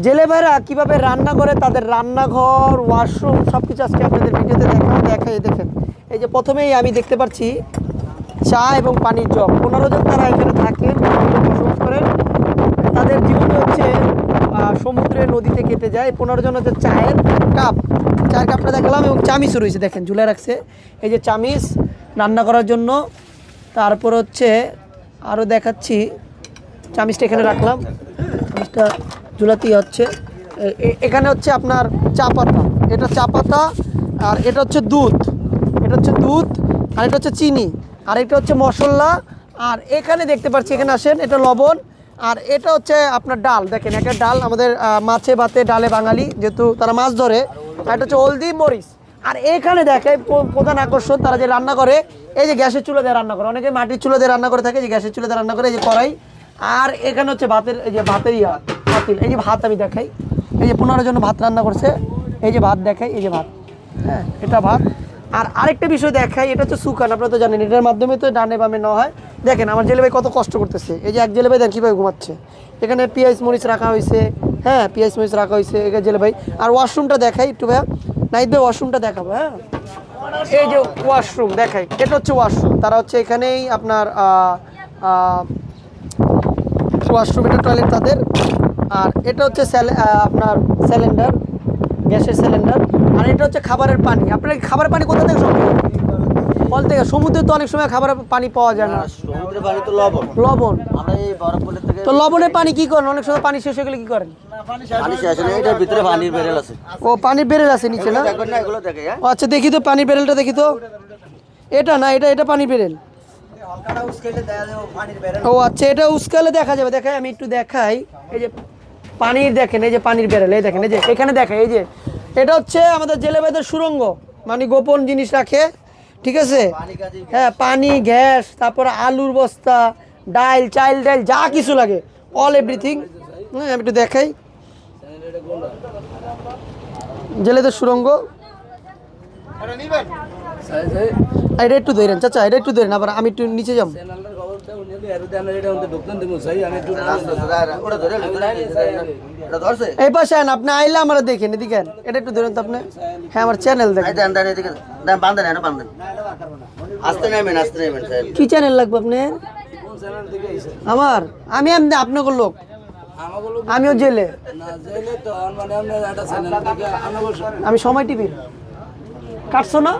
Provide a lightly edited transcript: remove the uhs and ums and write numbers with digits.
জেলে ভাইরা কীভাবে রান্না করে, তাদের রান্নাঘর, ওয়াশরুম সব কিছু আজকে আপনাদের ভিডিওতে দেখাই। দেখেন, এই যে প্রথমেই আমি দেখতে পাচ্ছি চা এবং পানির জগ। 15 জন তারা এখানে থাকেন, বসবাস করেন। তাদের জীবনে হচ্ছে সমুদ্রে, নদীতে কেটে যায়। 15 জন হচ্ছে চায়ের কাপটা দেখালাম, এবং চামিচও রয়েছে, দেখেন ঝুলে রাখছে। এই যে চামিচ রান্না করার জন্য। তারপর হচ্ছে আরও দেখাচ্ছি, চামিচটা এখানে রাখলাম, চামিচটা ঝুলাতেই হচ্ছে। এখানে হচ্ছে আপনার চা পাতা, এটা চা পাতা, আর এটা হচ্ছে দুধ, আর এটা হচ্ছে চিনি, আর এটা হচ্ছে মশলা। আর এখানে দেখতে পাচ্ছি, এখানে আসেন, এটা লবণ। আর এটা হচ্ছে আপনার ডাল, দেখেন একটা ডাল, আমাদের মাছে ভাতে ডালে বাঙালি, যেহেতু তারা মাছ ধরে। আর এটা হচ্ছে হলদি, মরিচ। আর এখানে দেখে প্রধান আকর্ষণ, তারা যে রান্না করে, এই যে গ্যাসের চুলা দিয়ে রান্না করে, অনেকে মাটির চুলা দিয়ে রান্না করে থাকে, যে গ্যাসের চুলা দিয়ে রান্না করে, এই যে কড়াই। আর এখানে হচ্ছে ভাতের, এই যে ভাতের পাতিল, এই যে ভাত আমি দেখাই, এই যে 15 জন ভাত রান্না করছে, এই যে ভাত দেখাই, এই যে ভাত, হ্যাঁ এটা ভাত। আর আরেকটা বিষয় দেখাই, এটা হচ্ছে সুখান, আপনারা তো জানেন, এটার মাধ্যমে তো ডানে বামে নেওয়া হয়। দেখেন আমার জেলে ভাই কত কষ্ট করতেছে, এই যে এক জেলে ভাই দেখেন কীভাবে ঘুমাচ্ছে। এখানে পেঁয়াজ মরিচ রাখা হয়েছে, হ্যাঁ পেঁয়াজ মরিচ রাখা হয়েছে এখানে জেলে ভাই। আর ওয়াশরুমটা দেখাই একটু ভাইয়া, নাইদ ভাই ওয়াশরুমটা দেখাবো। হ্যাঁ, এই যে ওয়াশরুম দেখাই, এটা হচ্ছে ওয়াশরুম। তারা হচ্ছে এখানেই আপনার ওয়াশরুম, এটা টয়লেট তাদের। আর এটা হচ্ছে আপনার সিলিন্ডার, গ্যাসের সিলিন্ডার। আর এটা হচ্ছে খাবারের পানি। আপনার খাবারের পানি কোথা থেকে সংগ্রহ করেন? কল থেকে? সমুদ্রে তো অনেক সময় খাবারের পানি পাওয়া যায় না, সমুদ্রের পানি তো লবণ। আমরা এই বরফগুলো থেকে তো লবণের পানি কি করেন? অনেক সময় পানি শেষ হয়ে গেলে কি করেন? পানি শেষ হলে এটার ভিতরে পানির বেরেল আছে। ও পানির বেরেল আছে নিচে না? দেখবেন না, এগুলো দেখে। ও আচ্ছা, দেখি তো পানির বেরেলটা, দেখি তো। এটা না, এটা পানির বেরেল। ও আচ্ছা, এটা উস্কালে দেখা যাবে। দেখাই, আমি একটু দেখাই। এই যে পানির, দেখেন এই যে পানির বেরেল, এই দেখেন, এই যে এখানে দেখাই, এই যে এটা হচ্ছে আমাদের জেলে ভাইদের সুড়ঙ্গ, মানে গোপন জিনিস রাখে, ঠিক আছে? হ্যাঁ, পানি, গ্যাস, তারপরে আলুর বস্তা, ডাল, চাইল ডাল, যা কিছু লাগে, অল এভরিথিং। হ্যাঁ, আমি একটু দেখাই, জেলেদের সুড়ঙ্গ। এটা একটু ধরেন চাচা, এটা একটু ধরেন, আবার আমি একটু নিচে যাবো। এই পাশে আন, আপনি আইলে আমরা দেখেন, এদিকে এটা একটু ধরেন তো আপনি। হ্যাঁ, আমার চ্যানেল দেখেন। কি চ্যানেল লাগবে আপনার? আমার, আমি আপনাকে লোক, আমিও জেলে, আমি সময় টিভি। কাটছো না?